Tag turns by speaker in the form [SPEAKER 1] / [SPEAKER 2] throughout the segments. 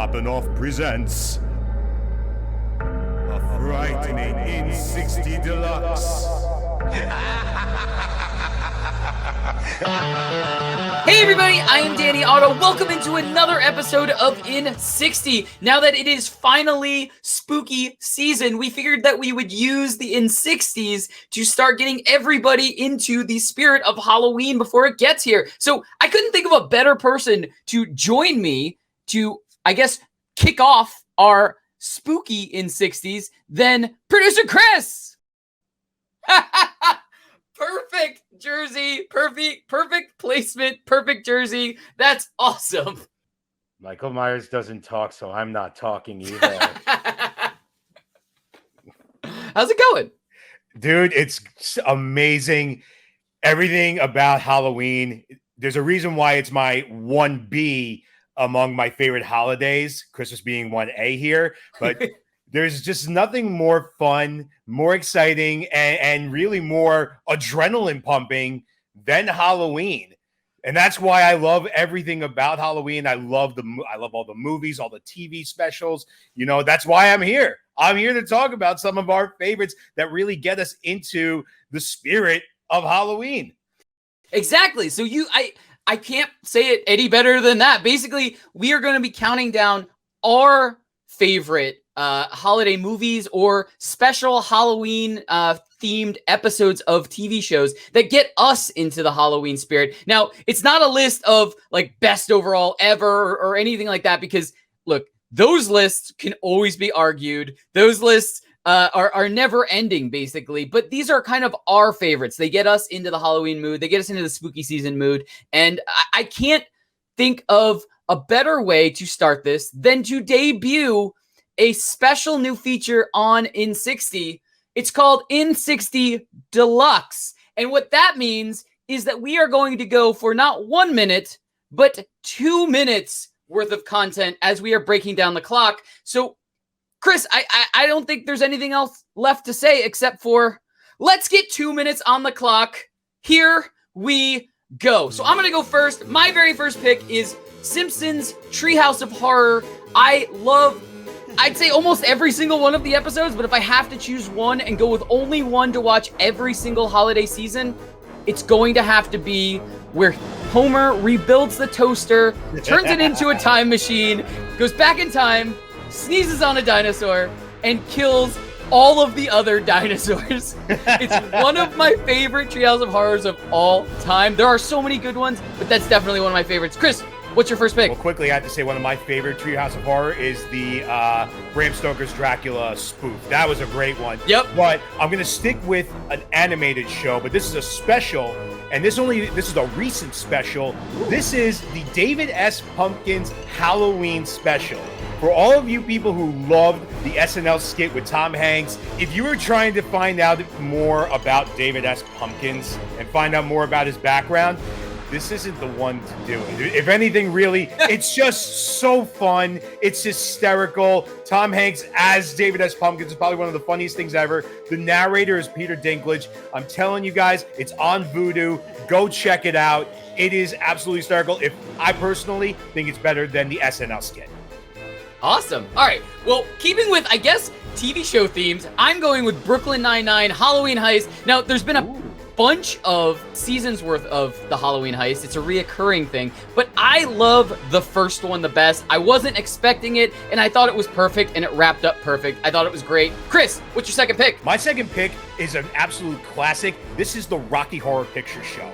[SPEAKER 1] Poppin Off presents a frightening in-60 Deluxe.
[SPEAKER 2] Hey everybody, I am Danny Otto. Welcome into another episode of In 60. Now that it is finally spooky season, we figured that we would use the In 60s to start getting everybody into the spirit of Halloween before it gets here. So I couldn't think of a better person to join me to, I guess, kick off our spooky In 60s than producer Chris. Perfect jersey, perfect placement, perfect jersey. That's awesome.
[SPEAKER 3] Michael Myers doesn't talk, so I'm not talking either.
[SPEAKER 2] How's it going?
[SPEAKER 3] Dude, it's amazing. Everything about Halloween. There's a reason why it's my 1B among my favorite holidays, Christmas being 1A here, but there's just nothing more fun, more exciting, and really more adrenaline pumping than Halloween. And that's why I love everything about Halloween. I love all the movies, all the TV specials. You know, that's why I'm here. I'm here to talk about some of our favorites that really get us into the spirit of Halloween.
[SPEAKER 2] Exactly. So I can't say it any better than that. Basically, we are going to be counting down our favorite holiday movies or special Halloween themed episodes of TV shows that get us into the Halloween spirit. Now, it's not a list of like best overall ever or anything like that, because look, those lists can always be argued. Those lists are never ending, basically, but these are kind of our favorites. They get us into the Halloween mood. They get us into the spooky season mood. And I can't think of a better way to start this than to debut a special new feature on In 60. It's called In 60 Deluxe. And what that means is that we are going to go for not 1 minute, but 2 minutes worth of content as we are breaking down the clock. So, Chris, I don't think there's anything else left to say except for let's get 2 minutes on the clock. Here we go. So I'm going to go first. My very first pick is Simpsons Treehouse of Horror. I love, I'd say, almost every single one of the episodes, but if I have to choose one and go with only one to watch every single holiday season, it's going to have to be where Homer rebuilds the toaster, turns it into a time machine, goes back in time, sneezes on a dinosaur, and kills all of the other dinosaurs. It's one of my favorite Treehouse of Horrors of all time. There are so many good ones, but that's definitely one of my favorites. Chris, what's your first pick?
[SPEAKER 3] Well, quickly, I have to say one of my favorite Treehouse of Horror is the Bram Stoker's Dracula spoof. That was a great one.
[SPEAKER 2] Yep.
[SPEAKER 3] But I'm going to stick with an animated show, but this is a special, and this is a recent special. This is the David S. Pumpkins Halloween special. For all of you people who loved the SNL skit with Tom Hanks, if you were trying to find out more about David S. Pumpkins and find out more about his background, this isn't the one to do it. If anything, really, it's just so fun. It's hysterical. Tom Hanks as David S. Pumpkins is probably one of the funniest things ever. The narrator is Peter Dinklage. I'm telling you guys, it's on Vudu. Go check it out. It is absolutely hysterical. I personally think it's better than the SNL skit.
[SPEAKER 2] Awesome. All right. Well, keeping with, I guess, TV show themes, I'm going with Brooklyn Nine-Nine, Halloween Heist. Now, there's been a bunch of seasons worth of the Halloween Heist. It's a reoccurring thing, but I love the first one the best. I wasn't expecting it, and I thought it was perfect, and it wrapped up perfect. I thought it was great. Chris, what's your second pick?
[SPEAKER 3] My second pick is an absolute classic. This is the Rocky Horror Picture Show.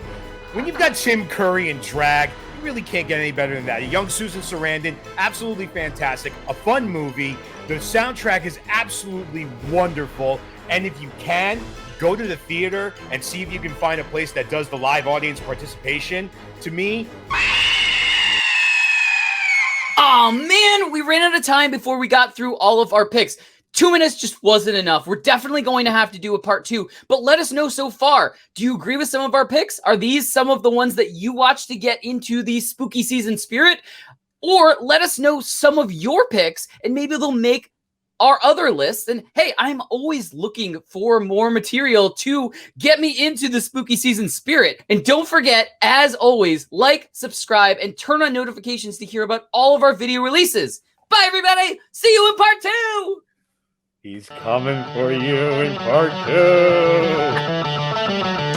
[SPEAKER 3] When you've got Tim Curry in drag, you really can't get any better than that. A young Susan Sarandon, absolutely fantastic. A fun movie. The soundtrack is absolutely wonderful. And if you can, go to the theater and see if you can find a place that does the live audience participation. To me,
[SPEAKER 2] oh man, we ran out of time before we got through all of our picks. 2 minutes just wasn't enough. We're definitely going to have to do a part 2, but let us know so far. Do you agree with some of our picks? Are these some of the ones that you watch to get into the spooky season spirit? Or let us know some of your picks and maybe they'll make our other lists. And hey, I'm always looking for more material to get me into the spooky season spirit. And don't forget, as always, like, subscribe, and turn on notifications to hear about all of our video releases. Bye, everybody. See you in part 2.
[SPEAKER 3] He's coming for you in part 2.